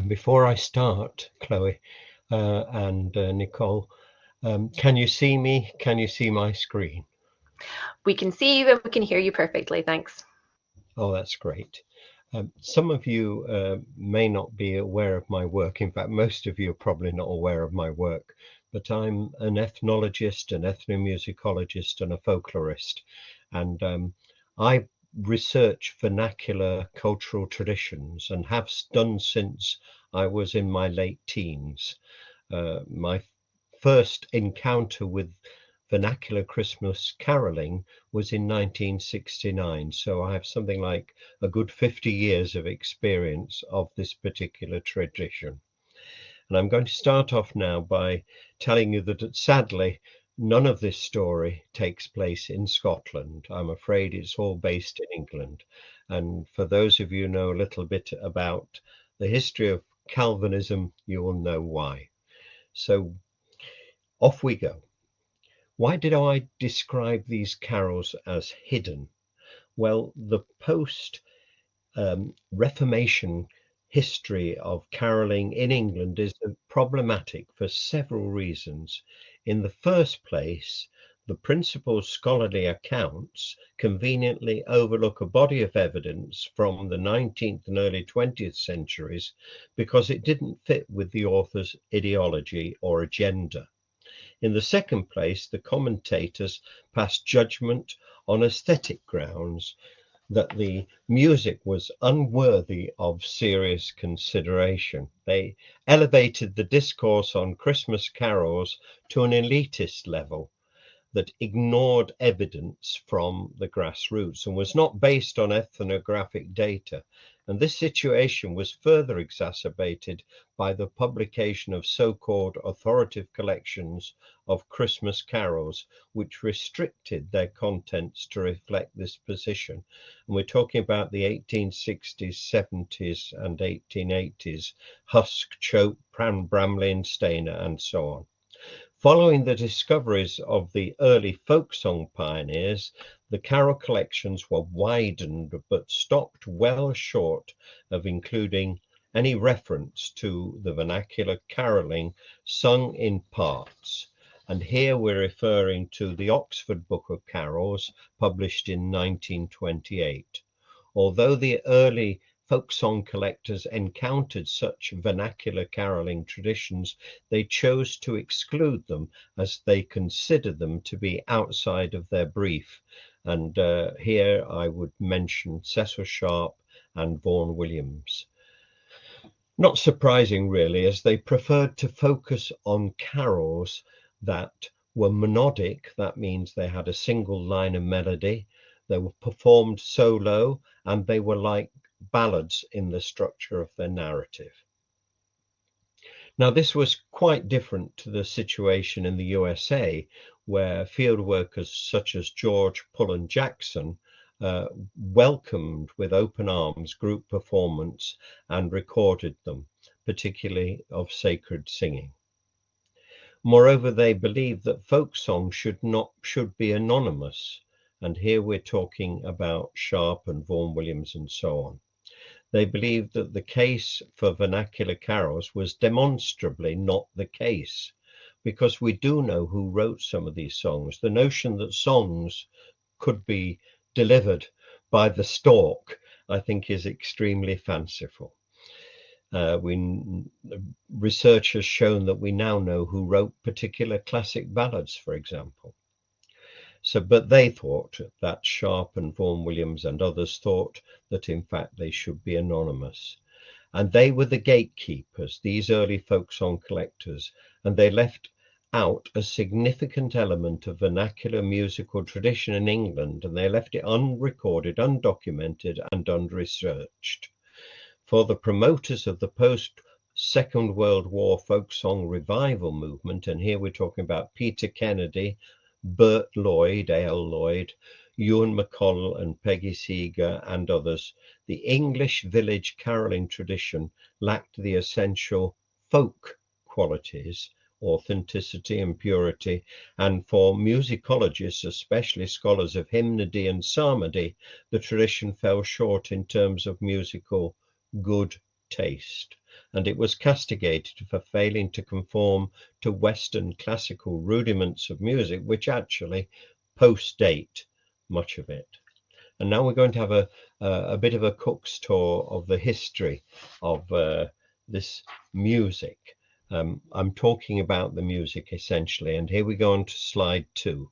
Before I start, Chloe and Nicole, can you see me? Can you see my screen? We can see you and we can hear you perfectly, thanks. Oh, that's great. Some of you may not be aware of my work. In fact, most of you are probably not aware of my work, but I'm an ethnologist, an ethnomusicologist, and a folklorist. And I research vernacular cultural traditions and have done since I was in my late teens. My first encounter with vernacular Christmas caroling was in 1969. So I have something like a good 50 years of experience of this particular tradition. And I'm going to start off now by telling you that sadly, none of this story takes place in Scotland. I'm afraid it's all based in England. And for those of you who know a little bit about the history of Calvinism, you will know why. So off we go. Why did I describe these carols as hidden? Well, the post Reformation history of caroling in England is problematic for several reasons. In the first place, the principal scholarly accounts conveniently overlook a body of evidence from the 19th and early 20th centuries because it didn't fit with the author's ideology or agenda. In the second place, the commentators passed judgment on aesthetic grounds that the music was unworthy of serious consideration. They elevated the discourse on Christmas carols to an elitist level that ignored evidence from the grassroots and was not based on ethnographic data. And this situation was further exacerbated by the publication of so-called authoritative collections of Christmas carols, which restricted their contents to reflect this position. And we're talking about the 1860s, 70s, and 1880s, Husk, Chope, Bramley and Stainer, and so on. Following the discoveries of the early folk song pioneers, the carol collections were widened but stopped well short of including any reference to the vernacular caroling sung in parts. And here we're referring to the Oxford Book of Carols, published in 1928. Although the early folk song collectors encountered such vernacular caroling traditions, they chose to exclude them as they considered them to be outside of their brief. And here I would mention Cecil Sharp and Vaughan Williams. Not surprising, really, as they preferred to focus on carols that were monodic. That means they had a single line of melody. They were performed solo, and they were like ballads in the structure of their narrative. Now, this was quite different to the situation in the USA, where field workers such as George Pullen Jackson welcomed with open arms group performance and recorded them, particularly of sacred singing. Moreover, they believed that folk song should be anonymous, and here we're talking about Sharp and Vaughan Williams and so on. They believed that the case for vernacular carols was demonstrably not the case, because we do know who wrote some of these songs. The notion that songs could be delivered by the stork, I think, is extremely fanciful. Research has shown that we now know who wrote particular classic ballads, for example. But they thought that Sharp and Vaughan Williams and others thought that in fact they should be anonymous. And they were the gatekeepers, these early folk song collectors, and they left out a significant element of vernacular musical tradition in England, and they left it unrecorded, undocumented, and unresearched. For the promoters of the post-Second World War folk song revival movement, and here we're talking about Peter Kennedy, Bert Lloyd, A.L. Lloyd, Ewan MacConnell and Peggy Seeger and others, the English village caroling tradition lacked the essential folk qualities, authenticity and purity, and for musicologists, especially scholars of hymnody and psalmody, the tradition fell short in terms of musical good taste. and it was castigated for failing to conform to Western classical rudiments of music, which actually post-date much of it. And now we're going to have a bit of a cook's tour of the history of this music. I'm talking about the music essentially, and here we go on to slide 2.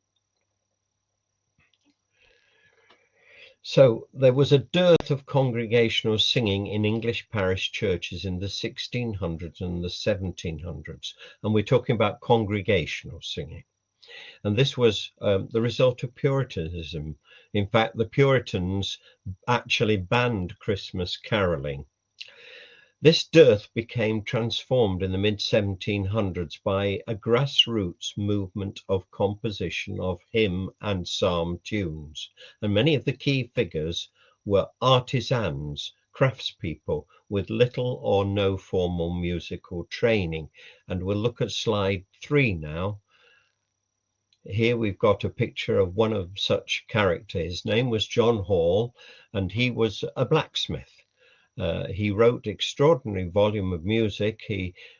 So there was a dearth of congregational singing in English parish churches in the 1600s and the 1700s, and we're talking about congregational singing. And this was the result of Puritanism. In fact, the Puritans actually banned Christmas caroling. This dearth became transformed in the mid-1700s by a grassroots movement of composition of hymn and psalm tunes, and many of the key figures were artisans, craftspeople with little or no formal musical training. And we'll look at slide 3 now. Here we've got a picture of one of such characters. His name was John Hall, and he was a blacksmith. He wrote extraordinary volume of music.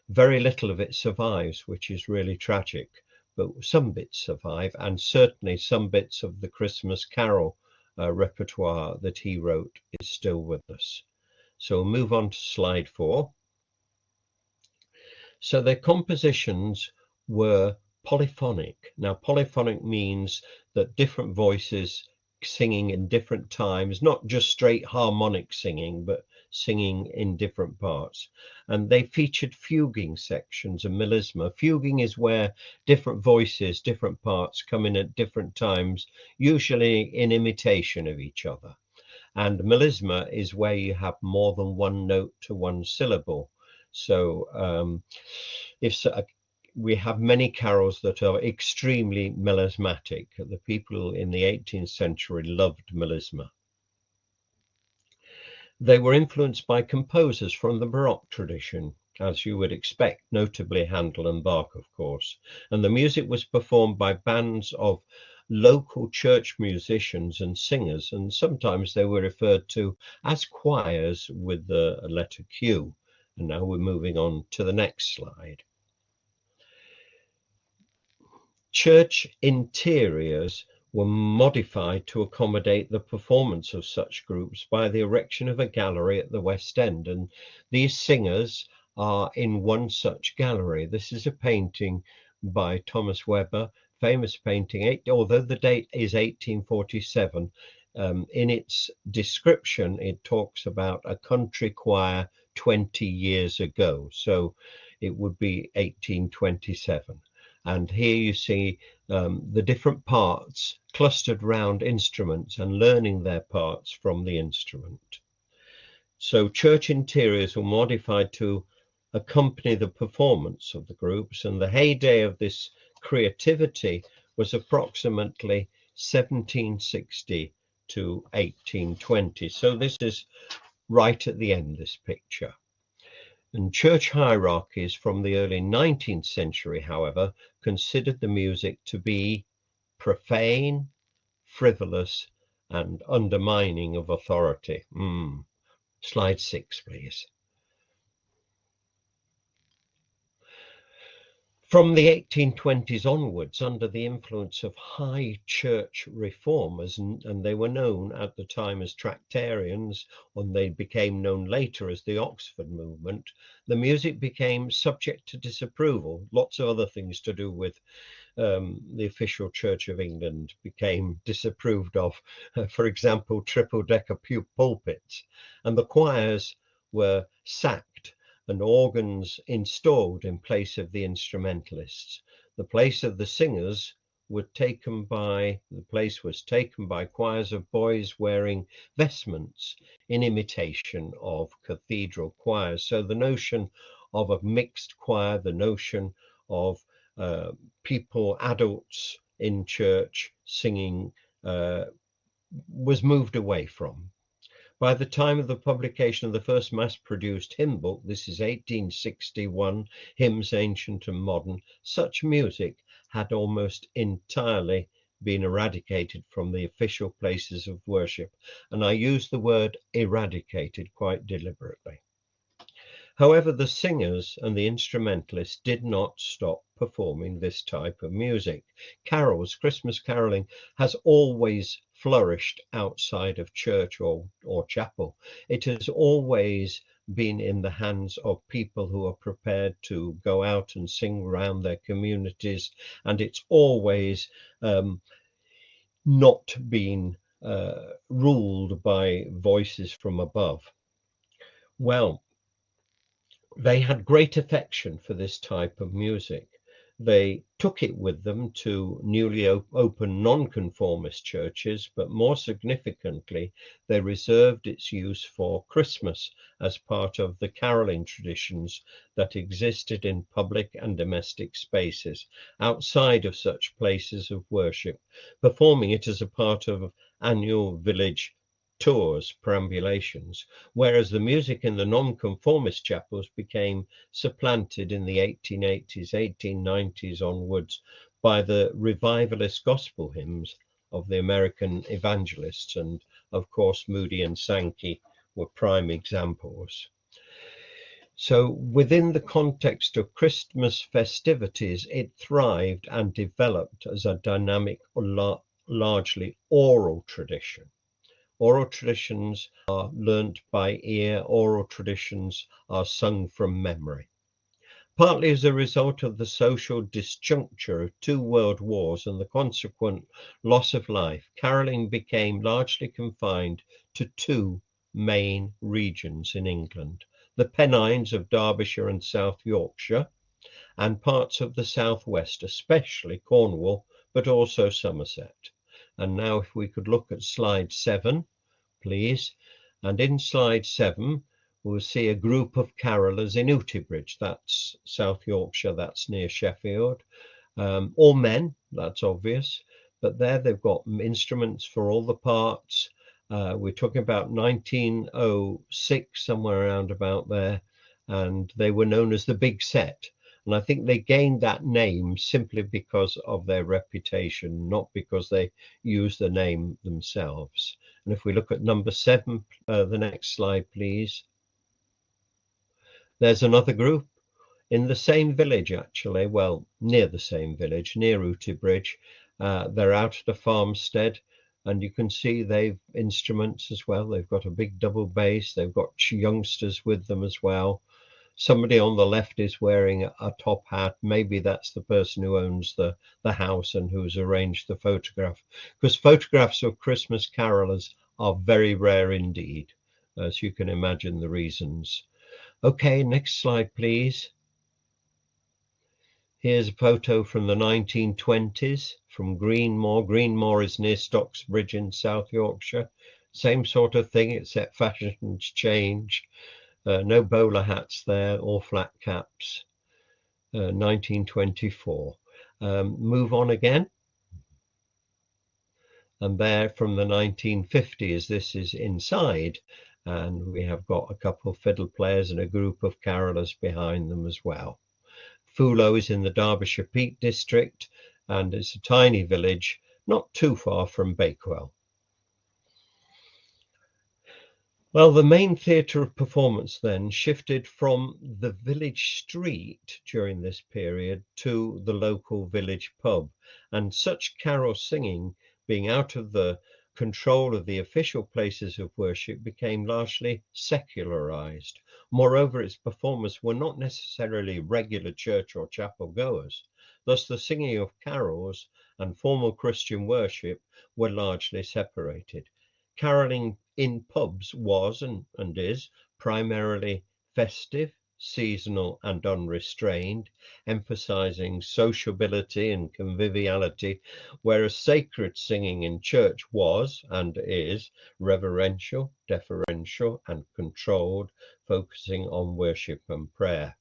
Very little of it survives, which is really tragic, but some bits survive, and certainly some bits of the Christmas carol repertoire that he wrote is still with us. So we'll move on to slide 4. So their compositions were polyphonic. Now, polyphonic means that different voices singing in different times, not just straight harmonic singing, but singing in different parts. And they featured fuguing sections and melisma. Fuguing is where different voices, different parts come in at different times, usually in imitation of each other. And melisma is where you have more than one note to one syllable. So we have many carols that are extremely melismatic. The people in the 18th century loved melisma. They were influenced by composers from the Baroque tradition, as you would expect, notably Handel and Bach, of course. And the music was performed by bands of local church musicians and singers, and sometimes they were referred to as choirs with the letter Q. And now we're moving on to the next slide. Church interiors were modified to accommodate the performance of such groups by the erection of a gallery at the West End, and these singers are in one such gallery. This is a painting by Thomas Webber, famous painting, although the date is 1847. In its description, it talks about a country choir 20 years ago, so it would be 1827. And here you see the different parts clustered round instruments and learning their parts from the instrument. So church interiors were modified to accompany the performance of the groups, and the heyday of this creativity was approximately 1760 to 1820. So this is right at the end, this picture. And church hierarchies from the early 19th century, however, considered the music to be profane, frivolous, and undermining of authority. Slide 6, please. From the 1820s onwards, under the influence of high church reformers, and they were known at the time as Tractarians, and they became known later as the Oxford movement, the music became subject to disapproval. Lots of other things to do with the official Church of England became disapproved of. For example, triple-decker pulpits, and the choirs were sacked and organs installed in place of the instrumentalists. The place of the singers was taken by choirs of boys wearing vestments in imitation of cathedral choirs. So the notion of a mixed choir, the notion of adults in church singing was moved away from. By the time of the publication of the first mass-produced hymn book, this is 1861, Hymns Ancient and Modern, such music had almost entirely been eradicated from the official places of worship. And I use the word eradicated quite deliberately. However, the singers and the instrumentalists did not stop performing this type of music. Carols, Christmas caroling, has always flourished outside of church or chapel. It has always been in the hands of people who are prepared to go out and sing around their communities, and it's always not been ruled by voices from above. Well, they had great affection for this type of music. They took it with them to newly opened nonconformist churches, but more significantly, they reserved its use for Christmas as part of the caroling traditions that existed in public and domestic spaces outside of such places of worship, performing it as a part of annual village tours, perambulations, whereas the music in the nonconformist chapels became supplanted in the 1880s, 1890s onwards by the revivalist gospel hymns of the American evangelists, and of course Moody and Sankey were prime examples. So within the context of Christmas festivities, it thrived and developed as a dynamic, largely oral tradition. Oral traditions are learnt by ear, oral traditions are sung from memory. Partly as a result of the social disjuncture of two world wars and the consequent loss of life, caroling became largely confined to two main regions in England, the Pennines of Derbyshire and South Yorkshire, and parts of the southwest, especially Cornwall, but also Somerset. And now if we could look at slide 7, please. And in slide 7, we'll see a group of carolers in Uttybridge, that's South Yorkshire, that's near Sheffield. All men, that's obvious, but there they've got instruments for all the parts. We're talking about 1906, somewhere around about there, and they were known as the Big Set. And I think they gained that name simply because of their reputation, not because they used the name themselves. And if we look at number 7, the next slide, please. There's another group in the same village, actually, well, near the same village, near Uttybridge. They're out at a farmstead, and you can see they've instruments as well. They've got a big double bass. They've got youngsters with them as well. Somebody on the left is wearing a top hat. Maybe that's the person who owns the house and who's arranged the photograph, because photographs of Christmas carolers are very rare indeed, as you can imagine the reasons. Okay, next slide, please. Here's a photo from the 1920s from Greenmore. Greenmore is near Stocksbridge in South Yorkshire. Same sort of thing, except fashions change. No bowler hats there, or flat caps. 1924. Move on again. And there from the 1950s, this is inside. And we have got a couple of fiddle players and a group of carolers behind them as well. Fulo is in the Derbyshire Peak District, and it's a tiny village not too far from Bakewell. Well, the main theatre of performance then shifted from the village street during this period to the local village pub, and such carol singing, being out of the control of the official places of worship, became largely secularized. Moreover, its performers were not necessarily regular church or chapel goers. Thus, the singing of carols and formal Christian worship were largely separated. Caroling in pubs was and is primarily festive, seasonal and unrestrained, emphasizing sociability and conviviality, whereas sacred singing in church was and is reverential, deferential and controlled, focusing on worship and prayer.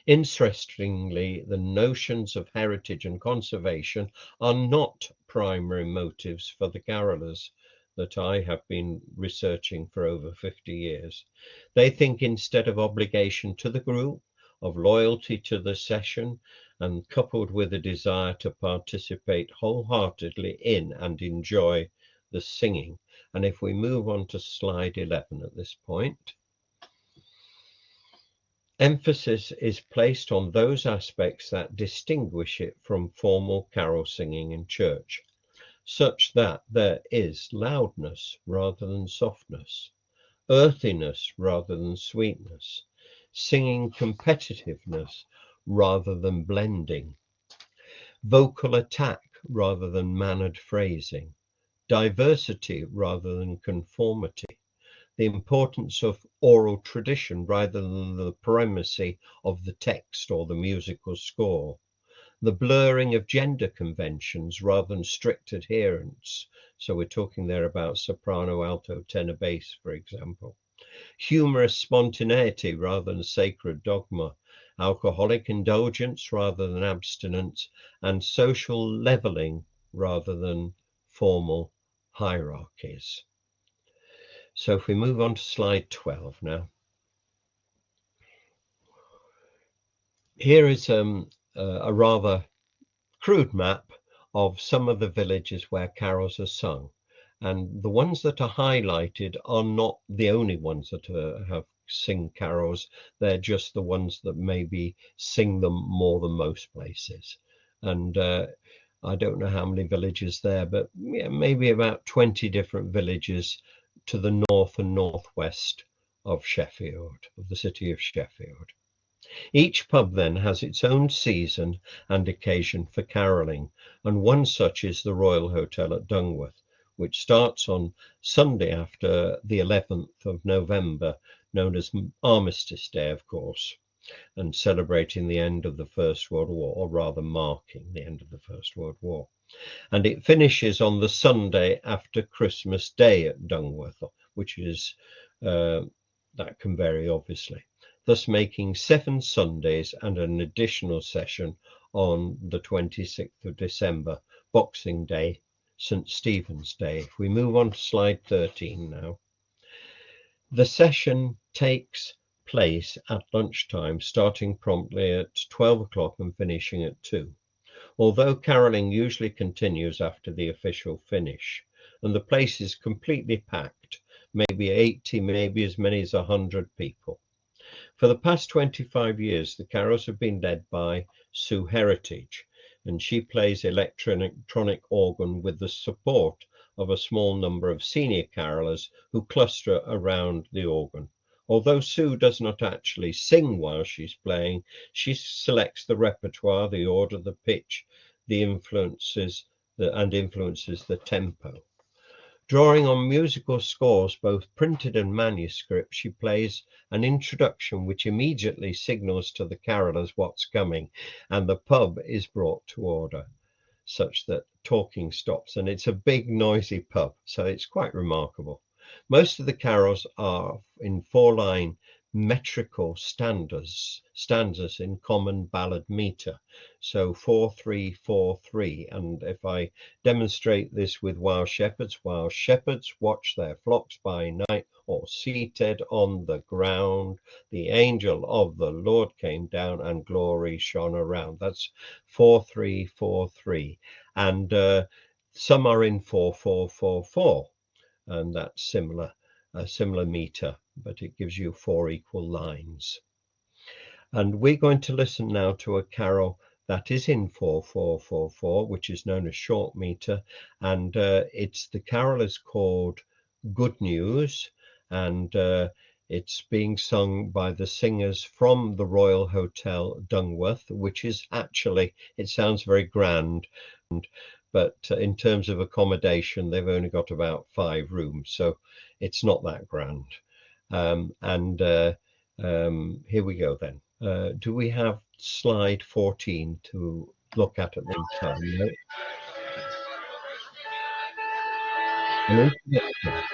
Interestingly, the notions of heritage and conservation are not primary motives for the carolers that I have been researching for over 50 years. They think instead of obligation to the group, of loyalty to the session, and coupled with a desire to participate wholeheartedly in and enjoy the singing. And if we move on to slide 11 at this point. Emphasis is placed on those aspects that distinguish it from formal carol singing in church, such that there is loudness rather than softness, earthiness rather than sweetness, singing competitiveness rather than blending, vocal attack rather than mannered phrasing, diversity rather than conformity, the importance of oral tradition rather than the primacy of the text or the musical score, the blurring of gender conventions rather than strict adherence. So we're talking there about soprano, alto, tenor, bass, for example. Humorous spontaneity rather than sacred dogma, alcoholic indulgence rather than abstinence, and social leveling rather than formal hierarchies. So if we move on to slide 12 now. Here is a rather crude map of some of the villages where carols are sung. And the ones that are highlighted are not the only ones that have sing carols. They're just the ones that maybe sing them more than most places. And I don't know how many villages there, but yeah, maybe about 20 different villages to the north and northwest of Sheffield, of the city of Sheffield. Each pub then has its own season and occasion for carolling, and one such is the Royal Hotel at Dungworth, which starts on Sunday after the 11th of November, known as Armistice Day, of course, and celebrating the end of the First World War, or rather marking the end of the First World War. And it finishes on the Sunday after Christmas Day at Dungworth, which is, that can vary obviously, thus making 7 Sundays and an additional session on the 26th of December, Boxing Day, St. Stephen's Day. If we move on to slide 13 now. The session takes place at lunchtime, starting promptly at 12 o'clock and finishing at 2. Although carolling usually continues after the official finish, and the place is completely packed, maybe 80, maybe as many as 100 people. For the past 25 years, the carols have been led by Sue Heritage, and she plays electronic organ with the support of a small number of senior carolers who cluster around the organ. Although Sue does not actually sing while she's playing, she selects the repertoire, the order, the pitch, the influences, and influences the tempo. Drawing on musical scores, both printed and manuscript, she plays an introduction which immediately signals to the carolers what's coming, and the pub is brought to order, such that talking stops. And it's a big, noisy pub, so it's quite remarkable. Most of the carols are in 4-line metrical stanzas in common ballad meter, so 4-3-4-3. And if I demonstrate this with while shepherds watch their flocks by night, or seated on the ground, the angel of the Lord came down and glory shone around. That's 4-3-4-3. And some are in 4-4-4-4, and that's similar, a similar meter, but it gives you 4 equal lines. And we're going to listen now to a carol that is in 4-4-4-4, which is known as short meter, and the carol is called Good News, and it's being sung by the singers from the Royal Hotel Dungworth, which is actually, it sounds very grand, but in terms of accommodation, they've only got about 5 rooms, so it's not that grand. Here we go then. Do we have slide 14 to look at the time? No? An introduction.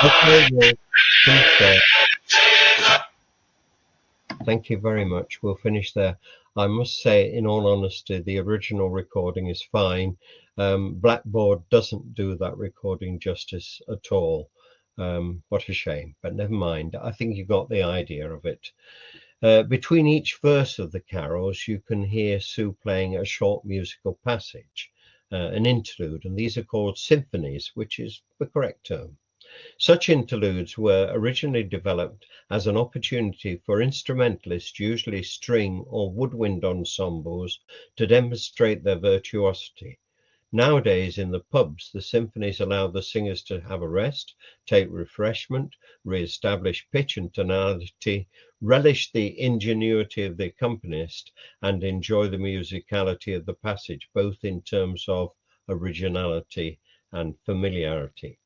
Okay, we'll finish there. Thank you very much. We'll finish there. I must say, in all honesty, the original recording is fine. Blackboard doesn't do that recording justice at all. What a shame, but never mind. I think you got the idea of it. Between each verse of the carols, you can hear Sue playing a short musical passage, an interlude, and these are called symphonies, which is the correct term. Such interludes were originally developed as an opportunity for instrumentalists, usually string or woodwind ensembles, to demonstrate their virtuosity. Nowadays, in the pubs, the symphonies allow the singers to have a rest, take refreshment, re-establish pitch and tonality, relish the ingenuity of the accompanist, and enjoy the musicality of the passage, both in terms of originality and familiarity.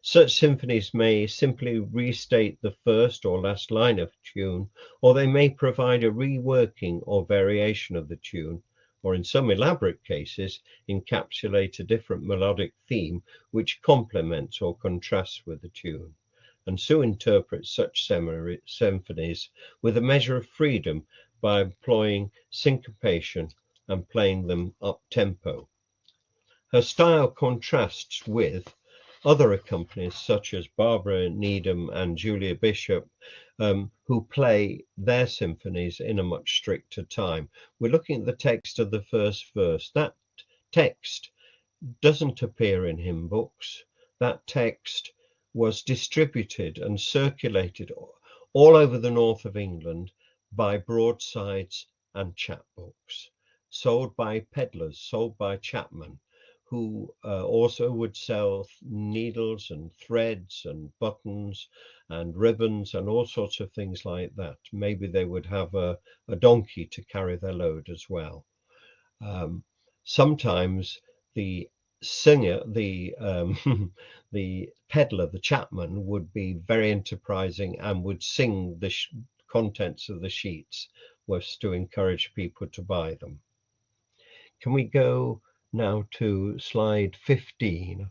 Such symphonies may simply restate the first or last line of a tune, or they may provide a reworking or variation of the tune, or in some elaborate cases, encapsulate a different melodic theme which complements or contrasts with the tune. And Sue interprets such symphonies with a measure of freedom by employing syncopation and playing them up-tempo. Her style contrasts with other accompanists such as Barbara Needham and Julia Bishop, who play their symphonies in a much stricter time. We're looking at the text of the first verse. That text doesn't appear in hymn books. That text was distributed and circulated all over the north of England by broadsides and chapbooks, sold by peddlers, sold by chapmen, who also would sell needles and threads and buttons and ribbons and all sorts of things like that. Maybe they would have a donkey to carry their load as well. Sometimes the singer, the peddler, the chapman, would be very enterprising and would sing the contents of the sheets, was to encourage people to buy them. Can we go now to slide 15?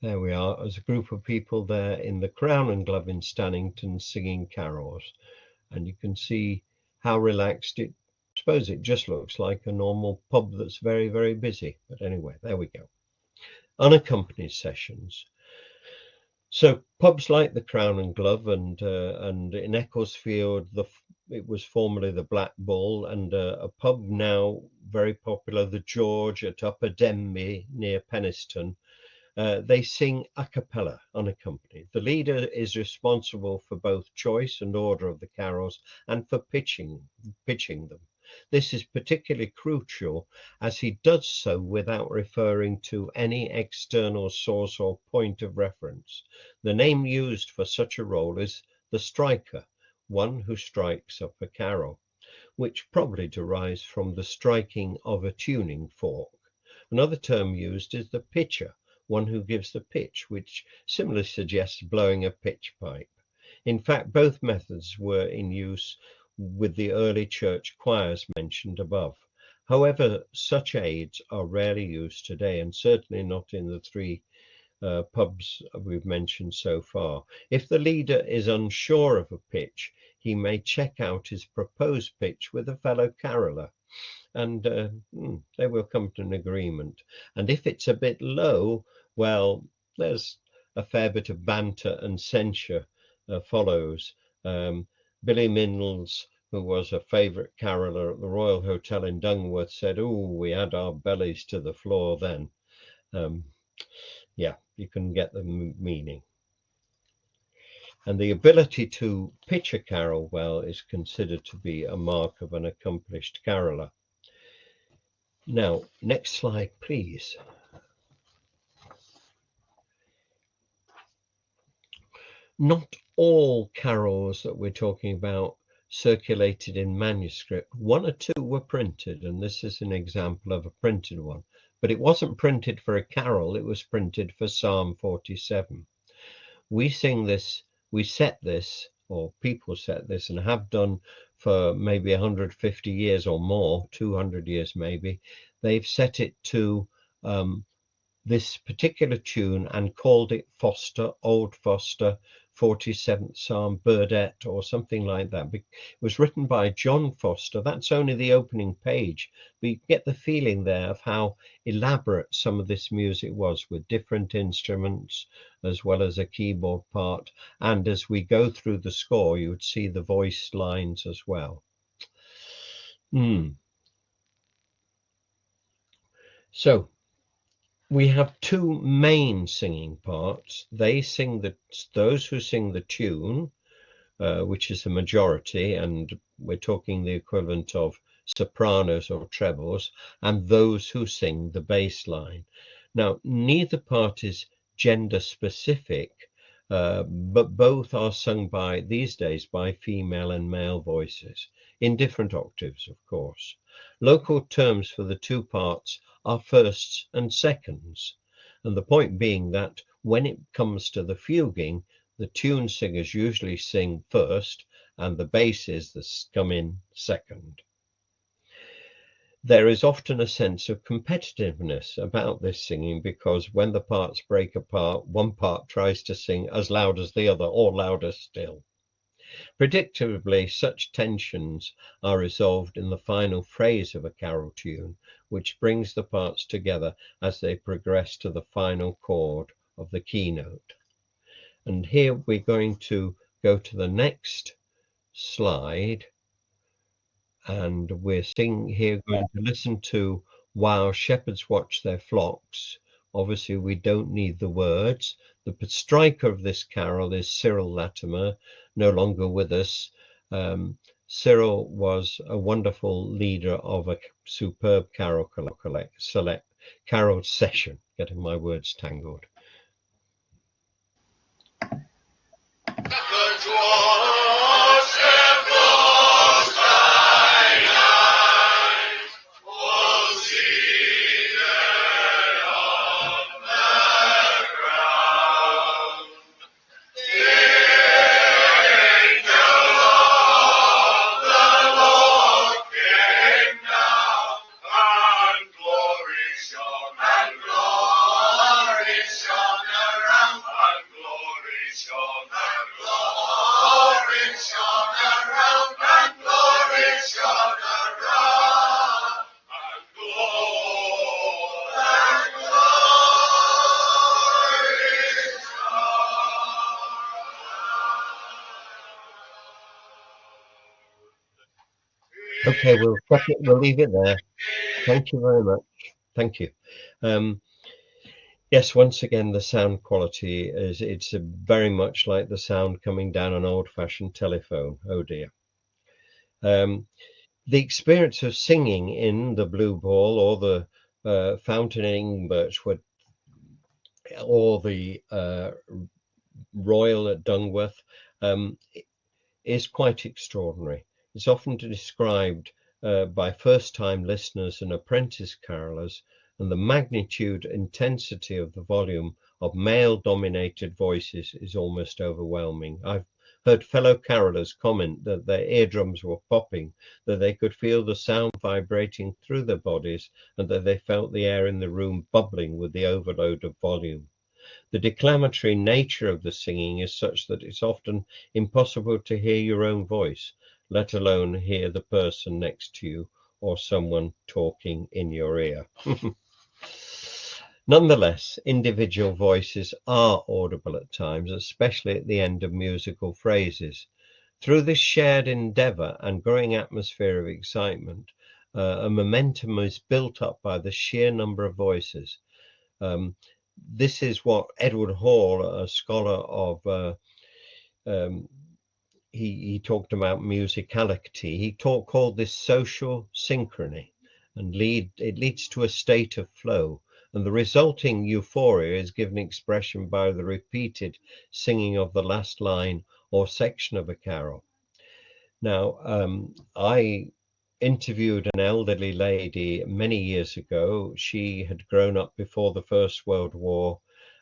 There we are. There's a group of people there in the Crown and Glove in Stannington singing carols, and you can see how relaxed it. I suppose it just looks like a normal pub that's very, very busy. But anyway, there we go. Unaccompanied sessions. So pubs like the Crown and Glove, and in Ecclesfield, it was formerly the Black Bull, and a pub now very popular, the George at Upper Denby near Penistone. They sing a cappella, unaccompanied. The leader is responsible for both choice and order of the carols and for pitching them. This is particularly crucial as he does so without referring to any external source or point of reference. The name used for such a role is the striker, one who strikes up a carol, which probably derives from the striking of a tuning fork. Another term used is the pitcher, one who gives the pitch, which similarly suggests blowing a pitch pipe. In fact, both methods were in use with the early church choirs mentioned above. However, such aids are rarely used today, and certainly not in the three pubs we've mentioned so far. If the leader is unsure of a pitch, he may check out his proposed pitch with a fellow caroller, and they will come to an agreement. And if it's a bit low, well, there's a fair bit of banter and censure follows. Billy Minnells, who was a favourite caroller at the Royal Hotel in Dungworth, said, "Oh, we had our bellies to the floor then." Yeah, you can get the meaning. And the ability to pitch a carol well is considered to be a mark of an accomplished caroller. Now, next slide, please. Not all carols that we're talking about circulated in manuscript. One or two were printed, and this is an example of a printed one. But it wasn't printed for a carol, it was printed for Psalm 47. We sing this, we set this, or people set this, and have done for maybe 150 years or more, 200 years maybe. They've set it to this particular tune and called it Foster, Old Foster, 47th Psalm, Burdette, or something like that. It was written by John Foster. That's only the opening page, but you get the feeling there of how elaborate some of this music was, with different instruments as well as a keyboard part. And as we go through the score, you would see the voice lines as well. So we have two main singing parts. Those who sing the tune, which is the majority, and we're talking the equivalent of sopranos or trebles, and those who sing the bass line. Now, neither part is gender specific, but both are sung these days by female and male voices, in different octaves, of course. Local terms for the two parts are firsts and seconds, and the point being that when it comes to the fuguing, the tune singers usually sing first and the basses that come in second. There is often a sense of competitiveness about this singing, because when the parts break apart, one part tries to sing as loud as the other, or louder still. Predictably, such tensions are resolved in the final phrase of a carol tune, which brings the parts together as they progress to the final chord of the keynote. And here we're going to go to the next slide, and we're going to listen to While Shepherds Watch Their Flocks. Obviously, we don't need the words. The striker of this carol is Cyril Latimer, no longer with us. Cyril was a wonderful leader of a superb carol session, getting my words tangled. Okay, we'll leave it there. Thank you very much. Thank you. Yes, once again, the sound quality it's very much like the sound coming down an old-fashioned telephone. Oh dear. The experience of singing in the Blue Ball or the Fountain in Birchwood or the Royal at Dungworth is quite extraordinary. It's often described by first-time listeners and apprentice carolers, and the magnitude, intensity of the volume of male-dominated voices is almost overwhelming. I've heard fellow carolers comment that their eardrums were popping, that they could feel the sound vibrating through their bodies, and that they felt the air in the room bubbling with the overload of volume. The declamatory nature of the singing is such that it's often impossible to hear your own voice, let alone hear the person next to you or someone talking in your ear. Nonetheless, individual voices are audible at times, especially at the end of musical phrases. Through this shared endeavour and growing atmosphere of excitement, a momentum is built up by the sheer number of voices. This is what Edward Hall, a scholar of he talked about musicality. He called this social synchrony, and it leads to a state of flow, and the resulting euphoria is given expression by the repeated singing of the last line or section of a carol. Now, I interviewed an elderly lady many years ago. She had grown up before the First World War,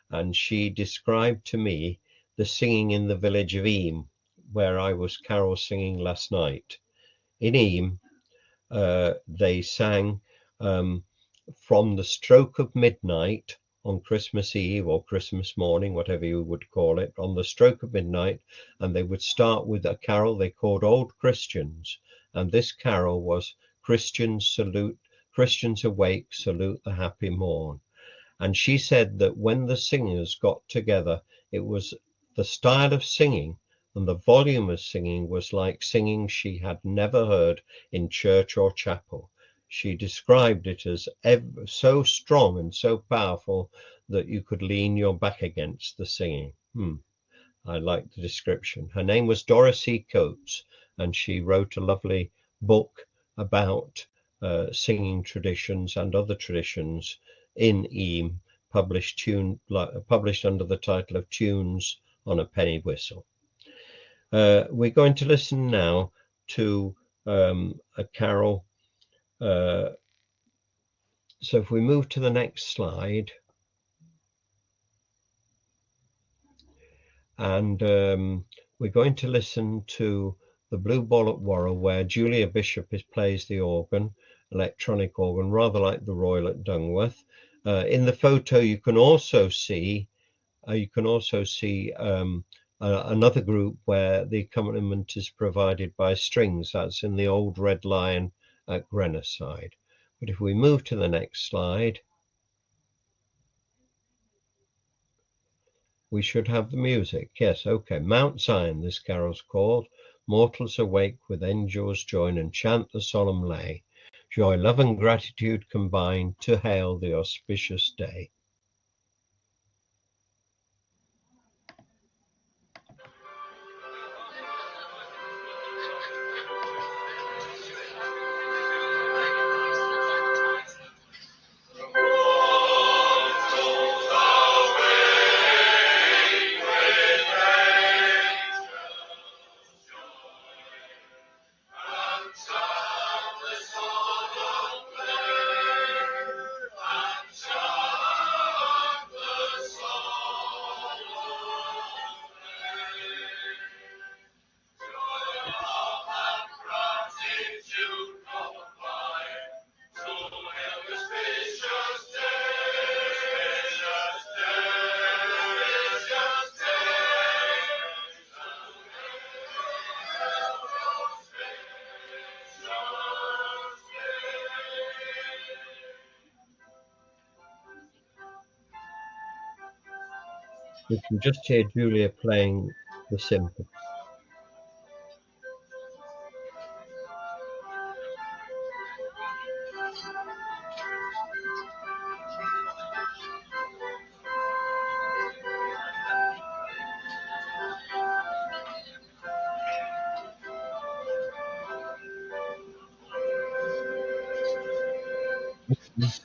and she described to me the singing in the village of Eyam, where I was carol singing last night. In Eyam, they sang from the stroke of midnight on Christmas Eve or Christmas morning, whatever you would call it, on the stroke of midnight, and they would start with a carol they called Old Christians. And this carol was Christians awake, salute the happy morn. And she said that when the singers got together, it was the style of singing and the volume of singing was like singing she had never heard in church or chapel. She described it as so strong and so powerful that you could lean your back against the singing. I like the description. Her name was Doris E. Coates, and she wrote a lovely book about singing traditions and other traditions in Eam, published under the title of Tunes on a Penny Whistle. We're going to listen now to a carol. So if we move to the next slide, and we're going to listen to the Blue Ball at Worrell, where Julia Bishop plays the organ, electronic organ, rather like the Royal at Dungworth. In the photo, you can also see another group where the accompaniment is provided by strings. That's in the Old Red Lion at Grenoside. But if we move to the next slide, we should have the music. Yes, okay. Mount Zion, this carol's called. Mortals awake with angels join and chant the solemn lay. Joy, love and gratitude combine to hail the auspicious day. We can just hear Julia playing the symphony.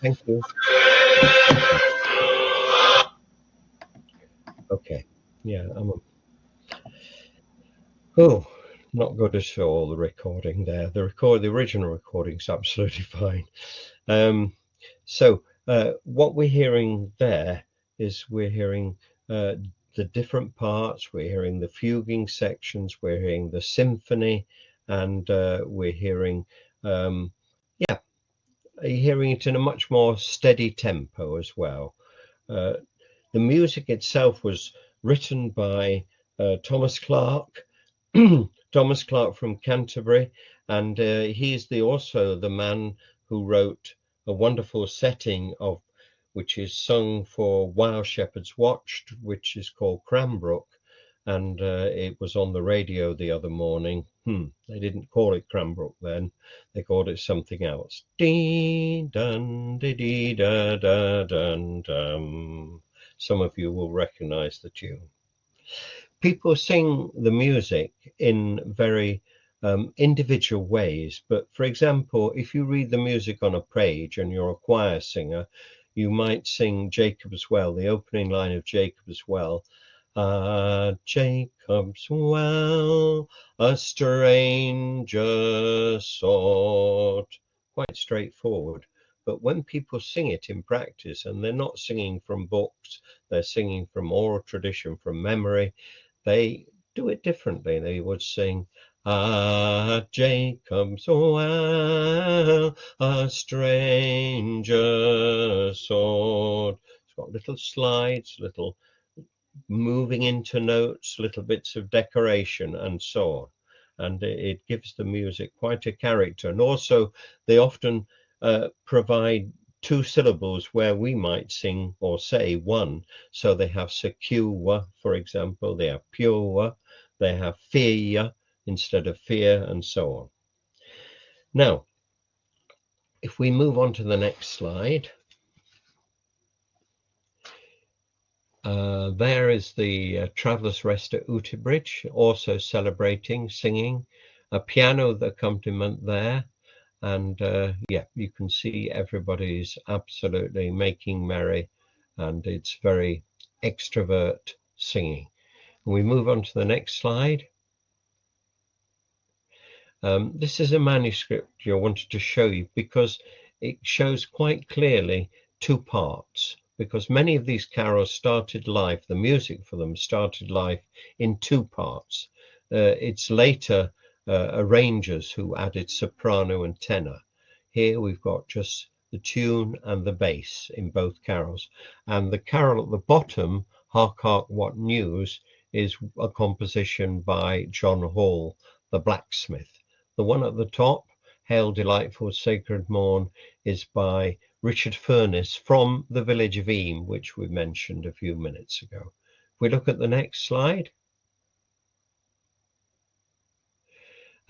Thank you. Okay. Yeah, not good at all, the recording there. The original recording's absolutely fine. So what we're hearing there is we're hearing the different parts, we're hearing the fuguing sections, we're hearing the symphony, and we're hearing hearing it in a much more steady tempo as well. The music itself was written by Thomas Clark, Thomas Clark from Canterbury, and he's also the man who wrote a wonderful setting of which is sung for While Shepherds Watched, which is called Cranbrook, and it was on the radio the other morning. They didn't call it Cranbrook then; they called it something else. Dee dun dee dee da da dun dum. Some of you will recognise the tune. People sing the music in very individual ways, but for example, if you read the music on a page and you're a choir singer, you might sing Jacob's Well, the opening line of Jacob's Well. Jacob's well, a stranger sought. Quite straightforward. But when people sing it in practice, and they're not singing from books, they're singing from oral tradition, from memory, they do it differently. They would sing, Jacob's well, a stranger sought. It's got little slides, little moving into notes, little bits of decoration, and so on. And it gives the music quite a character. And also, they often provide two syllables where we might sing or say one. So they have secure, for example, they have pure, they have fear instead of fear, and so on. Now, if we move on to the next slide, there is the Traveller's Rest at Bridge, also celebrating, singing, a piano accompaniment there. And yeah, you can see everybody's absolutely making merry, and it's very extrovert singing. And we move on to the next slide. This is a manuscript I wanted to show you because it shows quite clearly two parts, because many of these carols started life, the music for them started life in two parts. It's later arrangers who added soprano and tenor. Here we've got just the tune and the bass in both carols. And the carol at the bottom, Hark, Hark, What News, is a composition by John Hall, the blacksmith. The one at the top, Hail Delightful Sacred Morn, is by Richard Furness from the village of Eyam, which we mentioned a few minutes ago. If we look at the next slide,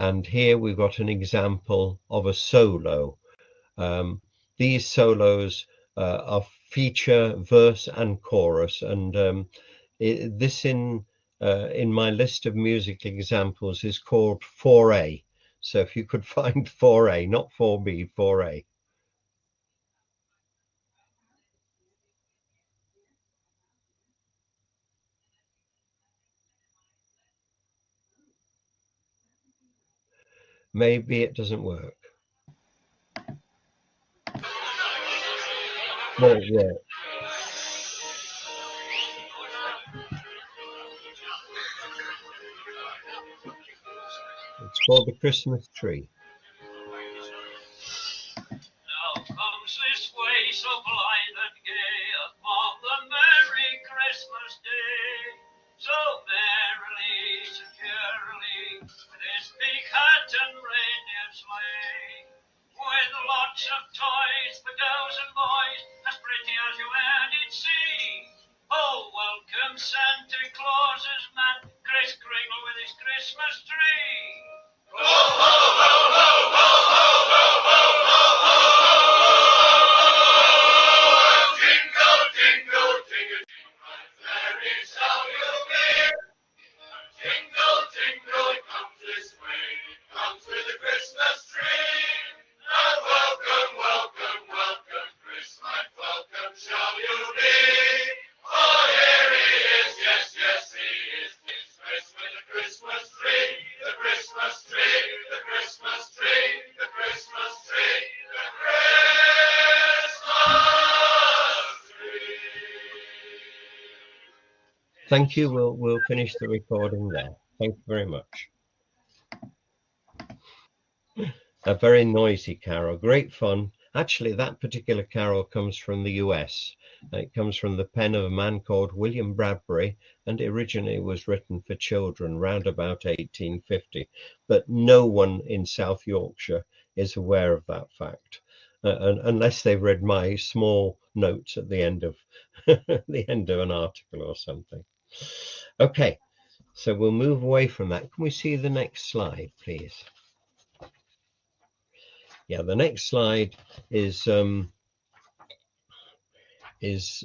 and here we've got an example of a solo. These solos are feature verse and chorus, and this in my list of music examples is called 4A. So if you could find 4A, not 4B, 4A. Maybe it doesn't work. Well, yeah. It's called the Christmas Tree. Now comes this way so blithe and gay, upon the merry Christmas day. So merrily, securely, with his big hat and reindeer sleigh. With lots of toys for girls and boys, as pretty as you e'er did see. Oh, welcome Santa Claus's man, Kris Kringle with his Christmas tree. Ho, ho, ho, ho, ho, ho, ho, ho, ho, ho. Jingle, jingle, jingle, merry shall you be. Jingle, jingle, it comes this way, it comes with the Christmas tree. And welcome, welcome, welcome, Christmas, welcome shall you be. Oh, here he is, yes, yes, he is. He's dressed with the Christmas tree, the Christmas tree, the Christmas tree, the Christmas tree, the Christmas tree. Thank you. We'll finish the recording there. Thank you very much. A very noisy carol, great fun. Actually, that particular carol comes from the US. It comes from the pen of a man called William Bradbury, and it originally was written for children round about 1850. But no one in South Yorkshire is aware of that fact, unless they've read my small notes at the end of the end of an article or something. Okay, so we'll move away from that. Can we see the next slide, please? Yeah, the next slide is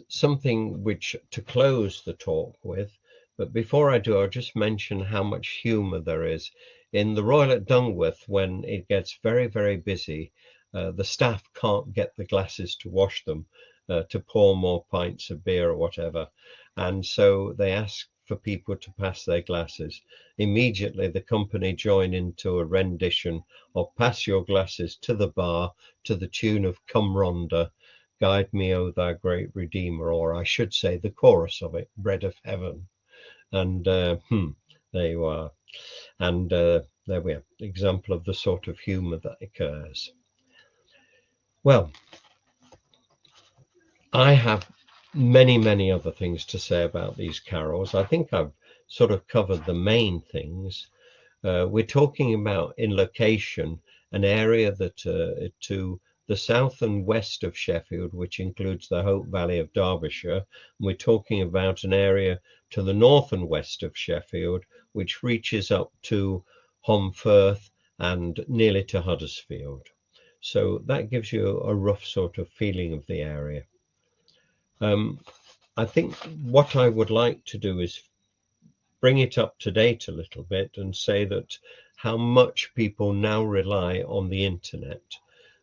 something which to close the talk with. But before I do, I'll just mention how much humour there is. In the Royal at Dungworth, when it gets very, very busy, the staff can't get the glasses to wash them, to pour more pints of beer or whatever. And so they ask for people to pass their glasses. Immediately, the company join into a rendition of Pass Your Glasses to the Bar to the tune of Come Rhonda, Guide Me, O Thou Great Redeemer, or I should say the chorus of it, Bread of Heaven. And there you are. And there we are, example of the sort of humour that occurs. Well, I have many other things to say about these carols. I think I've sort of covered the main things. We're talking about, in location, an area that to the south and west of Sheffield, which includes the Hope Valley of Derbyshire. And we're talking about an area to the north and west of Sheffield, which reaches up to Homfirth and nearly to Huddersfield. So that gives you a rough sort of feeling of the area. I think what I would like to do is bring it up to date a little bit and say that how much people now rely on the internet.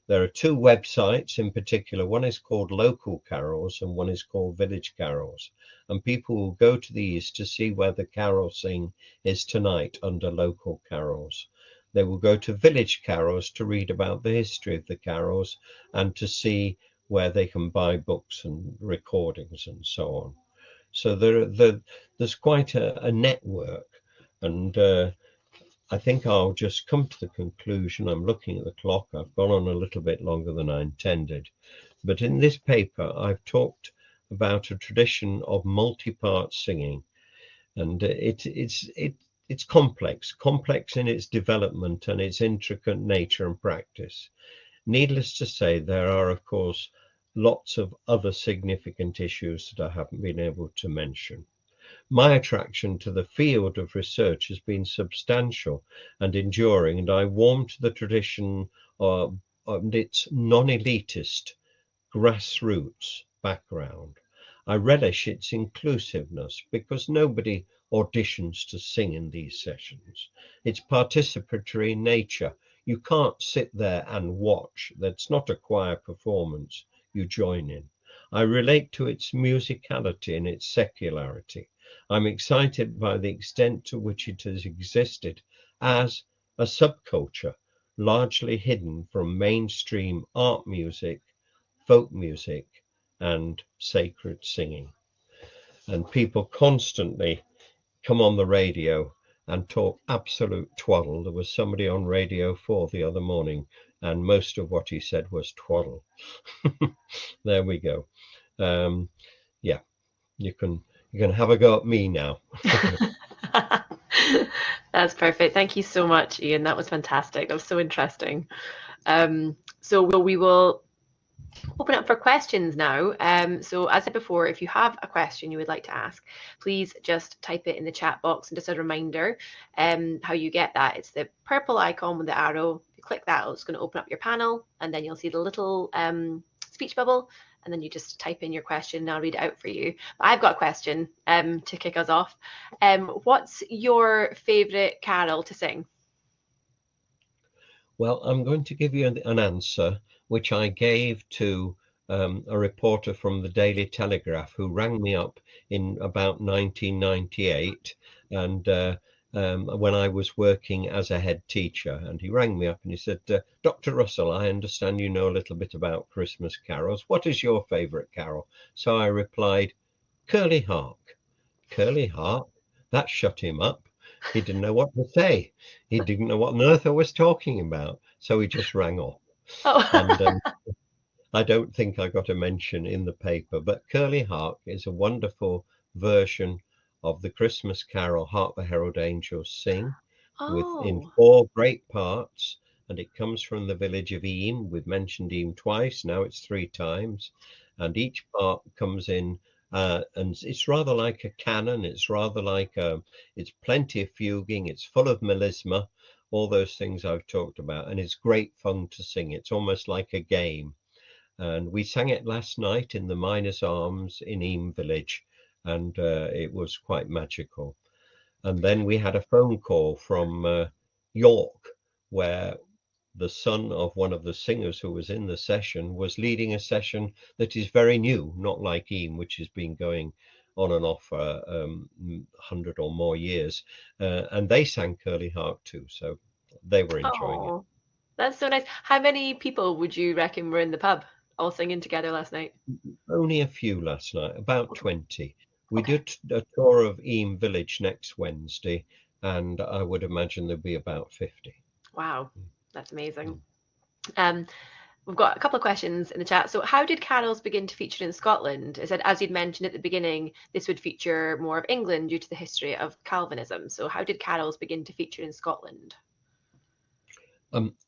There are two websites in particular. One is called Local Carols and one is called Village Carols. And people will go to these to see where the carol sing is tonight under Local Carols. They will go to Village Carols to read about the history of the carols and to see where they can buy books and recordings and so on. So there's quite a network, and I think I'll just come to the conclusion. I'm looking at the clock. I've gone on a little bit longer than I intended. But in this paper, I've talked about a tradition of multi-part singing, and it's complex in its development and its intricate nature and practice. Needless to say, there are, of course, lots of other significant issues that I haven't been able to mention. My attraction to the field of research has been substantial and enduring, and I warm to the tradition of its non-elitist grassroots background. I relish its inclusiveness because nobody auditions to sing in these sessions. Its participatory nature. You can't sit there and watch. That's not a choir performance. You join in. I relate to its musicality and its secularity. I'm excited by the extent to which it has existed as a subculture, largely hidden from mainstream art music, folk music, and sacred singing. And people constantly come on the radio and talk absolute twaddle. There was somebody on Radio 4 the other morning, and most of what he said was twaddle. There we go. Yeah, you can have a go at me now. That's perfect. Thank you so much, Ian. That was fantastic. That was so interesting. So we will open up for questions now. So as I said before, if you have a question you would like to ask, please just type it in the chat box. And just a reminder, how you get that, it's the purple icon with the arrow. If you click that, it's going to open up your panel, and then you'll see the little speech bubble, and then you just type in your question and I'll read it out for you. But I've got a question to kick us off. What's your favourite carol to sing? Well, I'm going to give you an answer which I gave to a reporter from the Daily Telegraph who rang me up in about 1998, and when I was working as a head teacher, and he rang me up and he said, Dr. Russell, I understand you know a little bit about Christmas carols. What is your favourite carol? So I replied, Curly Hark. Curly Hark? That shut him up. He didn't know what to say. He didn't know what on earth I was talking about. So he just rang off. Oh. And I don't think I got a mention in the paper, but Curly Hark is a wonderful version of the Christmas carol Hark the Herald Angels Sing, in 4 great parts, and it comes from the village of Eyam. We've mentioned Eyam twice, now it's 3 times, and each part comes in, and it's rather like a canon. It's rather like it's plenty of fuguing, it's full of melisma, all those things I've talked about, and it's great fun to sing. It's almost like a game. And we sang it last night in the Miners' Arms in Eyam village, and it was quite magical. And then we had a phone call from York, where the son of one of the singers who was in the session was leading a session that is very new, not like Eyam, which has been going on and off for 100 or more years. And they sang Curly Hark too, so they were enjoying it. That's so nice. How many people would you reckon were in the pub all singing together last night? Only a few last night, about 20. We did a tour of Eyam village next Wednesday, and I would imagine there'd be about 50. Wow, that's amazing. We've got a couple of questions in the chat. So, how did carols begin to feature in Scotland? It said, as you'd mentioned at the beginning, this would feature more of England due to the history of Calvinism. So, how did carols begin to feature in Scotland?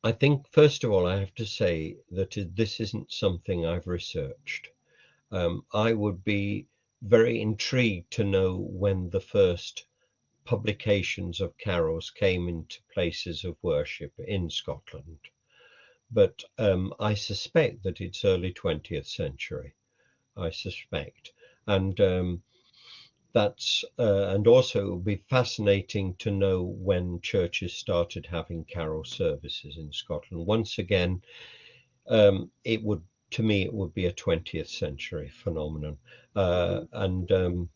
I think, first of all, I have to say that this isn't something I've researched. I would be very intrigued to know when the first publications of carols came into places of worship in Scotland. But I suspect that it's early 20th century. I suspect, and and also it would be fascinating to know when churches started having carol services in Scotland. Once again, it would, to me, it would be a 20th century phenomenon, and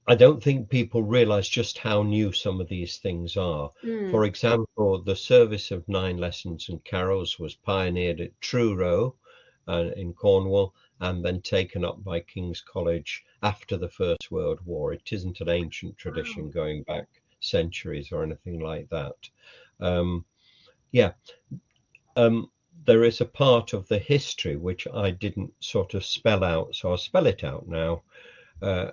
I don't think people realize just how new some of these things are. For Mm. example, the service of 9 lessons and carols was pioneered at Truro in Cornwall and then taken up by King's College after the First World War. It isn't an ancient tradition Wow. going back centuries or anything like that. Um, yeah, there is a part of the history which I didn't sort of spell out, so I'll spell it out now. Uh,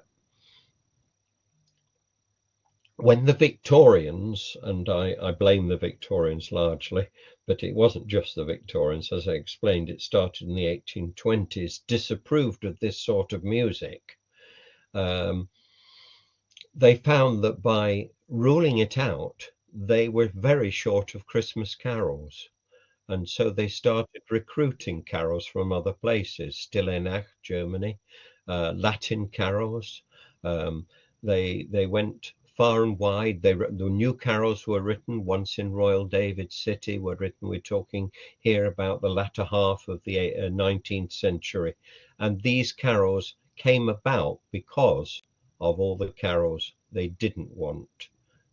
when the Victorians, and I blame the Victorians largely, but it wasn't just the Victorians, as I explained, it started in the 1820s, disapproved of this sort of music. They found that by ruling it out, they were very short of Christmas carols. And so they started recruiting carols from other places, Stilleinach, Germany, Latin carols. Um, they went far and wide. The new carols were written once in Royal David City. Were written. We're talking here about the latter half of the 19th century, and these carols came about because of all the carols they didn't want.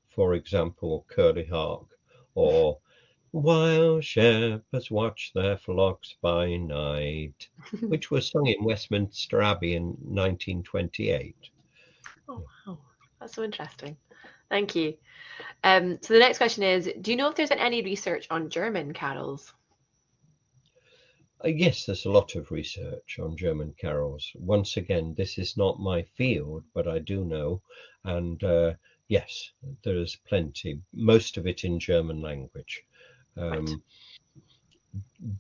For example, Curly Hark or while shepherds watch their flocks by night, which was sung in Westminster Abbey in 1928. Oh, wow. That's so interesting. Thank you. So the next question is, do you know if there's been any research on German carols? Yes, there's a lot of research on German carols. Once again, this is not my field, but I do know. And yes, there is plenty, most of it in German language. Right.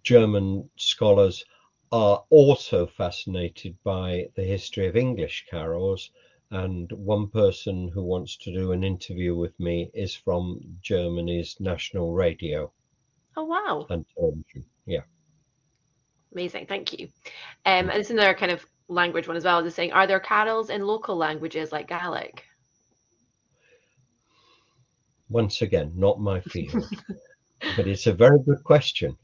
German scholars are also fascinated by the history of English carols, and one person who wants to do an interview with me is from Germany's national radio Oh, wow. and television. Yeah. Amazing. Thank you. And it's another kind of language one as well. Just saying, are there carols in local languages like Gaelic? Once again, not my field, but it's a very good question.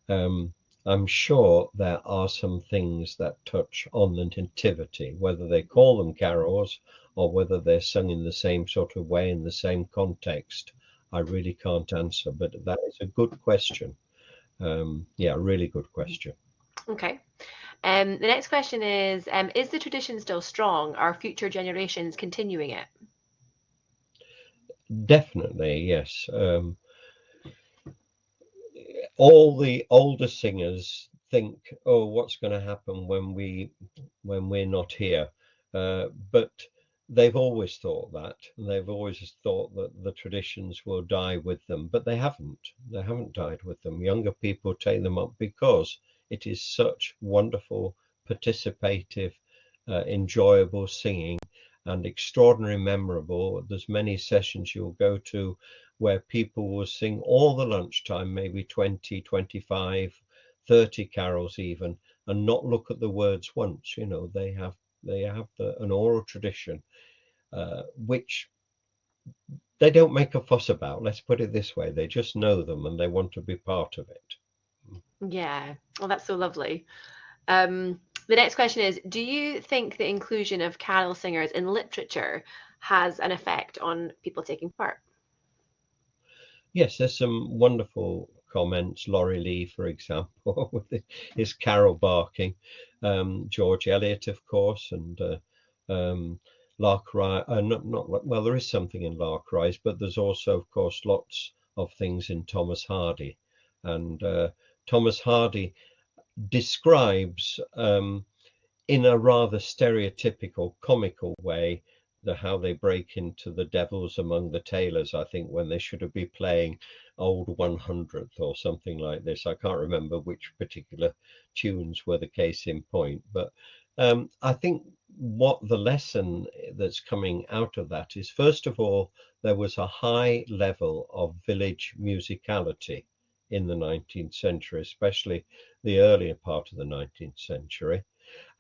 Um, I'm sure there are some things that touch on the nativity, whether they call them carols or whether they're sung in the same sort of way in the same context. I really can't answer, but that is a good question. Yeah, really good question. Okay. The next question is the tradition still strong? Are future generations continuing it? Definitely, yes. All the older singers think, oh, what's going to happen when we're not here? But they've always thought that, and they've always thought that the traditions will die with them, but they haven't. They haven't died with them. Younger people take them up because it is such wonderful, participative, enjoyable singing and extraordinary memorable. There's many sessions you'll go to where people will sing all the lunchtime, maybe 20, 25, 30 carols even, and not look at the words once. You know, they have an oral tradition, which they don't make a fuss about. Let's put it this way: they just know them and they want to be part of it. Yeah. Well, that's so lovely. The next question is, do you think the inclusion of carol singers in literature has an effect on people taking part? Yes, there's some wonderful comments. Laurie Lee, for example, with his carol barking. George Eliot, of course, and Lark Rise. Not well. There is something in Lark Rise, but there's also, of course, lots of things in Thomas Hardy. And Thomas Hardy describes in a rather stereotypical, comical way, how they break into the devils among the tailors, I think, when they should have been playing Old 100th or something like this. I can't remember which particular tunes were the case in point, but I think what the lesson that's coming out of that is, first of all, there was a high level of village musicality in the 19th century, especially the earlier part of the 19th century,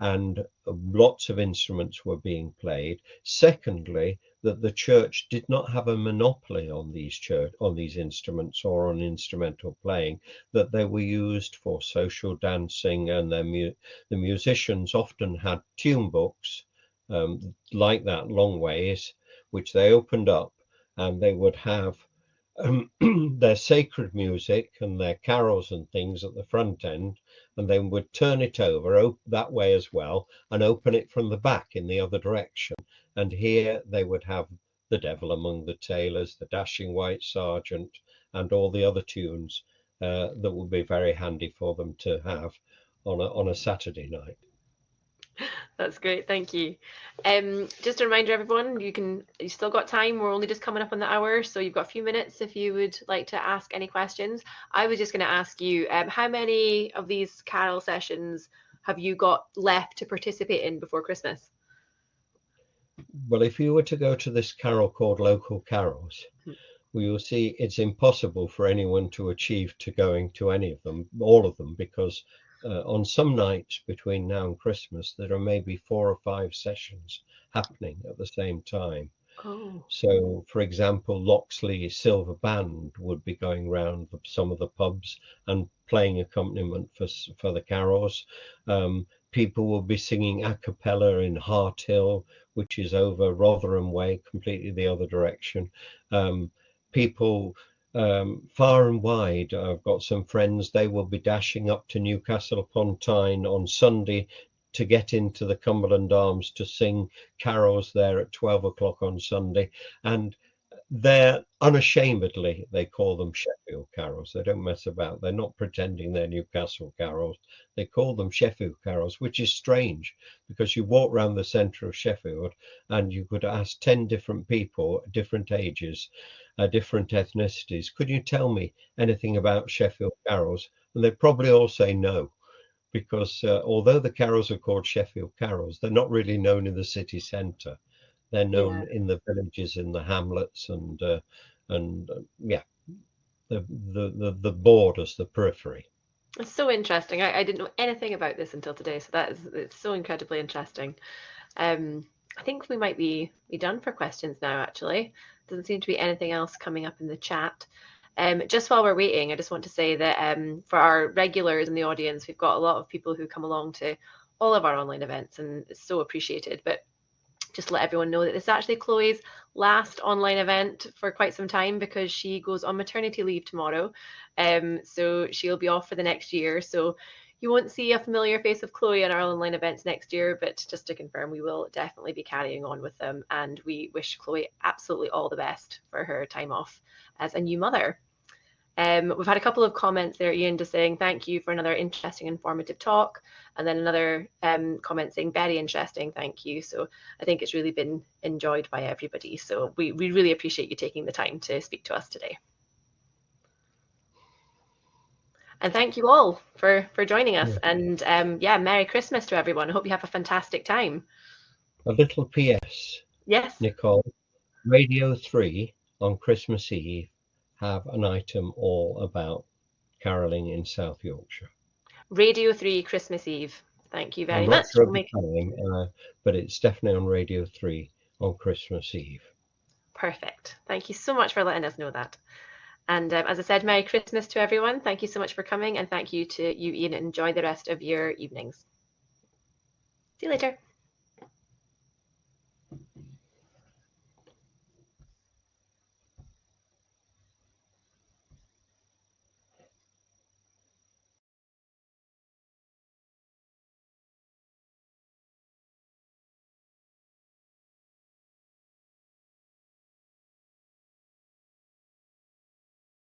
and lots of instruments were being played. Secondly, that the church did not have a monopoly on these instruments or on instrumental playing, that they were used for social dancing, and the musicians often had tune books like that long ways, which they opened up, and they would have their sacred music and their carols and things at the front end, and then would turn it over that way as well and open it from the back in the other direction. And here they would have The Devil Among the Tailors, The Dashing White Sergeant, and all the other tunes that would be very handy for them to have on a Saturday night. That's great, thank you. Just a reminder, everyone, you still got time. We're only just coming up on the hour, so you've got a few minutes if you would like to ask any questions. I was just going to ask you, how many of these carol sessions have you got left to participate in before Christmas? Well, if you were to go to this carol called Local Carols, we will see it's impossible for anyone to achieve to going to any of them, all of them, because on some nights between now and Christmas, there are maybe 4 or 5 sessions happening at the same time. Oh. So, for example, Loxley Silver Band would be going round some of the pubs and playing accompaniment for the carols. People will be singing a cappella in Hart Hill, which is over Rotherham Way, completely the other direction. People far and wide, I've got some friends, they will be dashing up to Newcastle upon Tyne on Sunday to get into the Cumberland Arms to sing carols there at 12 o'clock on Sunday. And they're unashamedly, they call them Sheffield carols. They don't mess about. They're not pretending they're Newcastle carols. They call them Sheffield carols, which is strange because you walk around the centre of Sheffield and you could ask 10 different people, different ages, different ethnicities, could you tell me anything about Sheffield carols? And they'd probably all say no, because although the carols are called Sheffield carols, they're not really known in the city centre. They're known in the villages, in the hamlets, and yeah, the borders, the periphery. It's so interesting. I didn't know anything about this until today, so it's so incredibly interesting. I think we might be done for questions now, actually. Doesn't seem to be anything else coming up in the chat. Just while we're waiting, I just want to say that for our regulars in the audience, we've got a lot of people who come along to all of our online events, and it's so appreciated. But just to let everyone know that this is actually Chloe's last online event for quite some time, because she goes on maternity leave tomorrow. So she'll be off for the next year. So you won't see a familiar face of Chloe in our online events next year, but just to confirm, we will definitely be carrying on with them. And we wish Chloe absolutely all the best for her time off as a new mother. We've had a couple of comments there, Ian, just saying thank you for another interesting, informative talk. And then another comment saying very interesting, thank you. So I think it's really been enjoyed by everybody. So we really appreciate you taking the time to speak to us today. And thank you all for joining us. And yeah, Merry Christmas to everyone. I hope you have a fantastic time. A little PS. Yes. Nicole, Radio 3 on Christmas Eve have an item all about caroling in South Yorkshire. Radio 3 Christmas Eve. Thank you very I'm much. not sure of the time, but it's definitely on Radio 3 on Christmas Eve. Perfect. Thank you so much for letting us know that. And as I said, Merry Christmas to everyone. Thank you so much for coming, and thank you to you, Ian. Enjoy the rest of your evenings. See you later.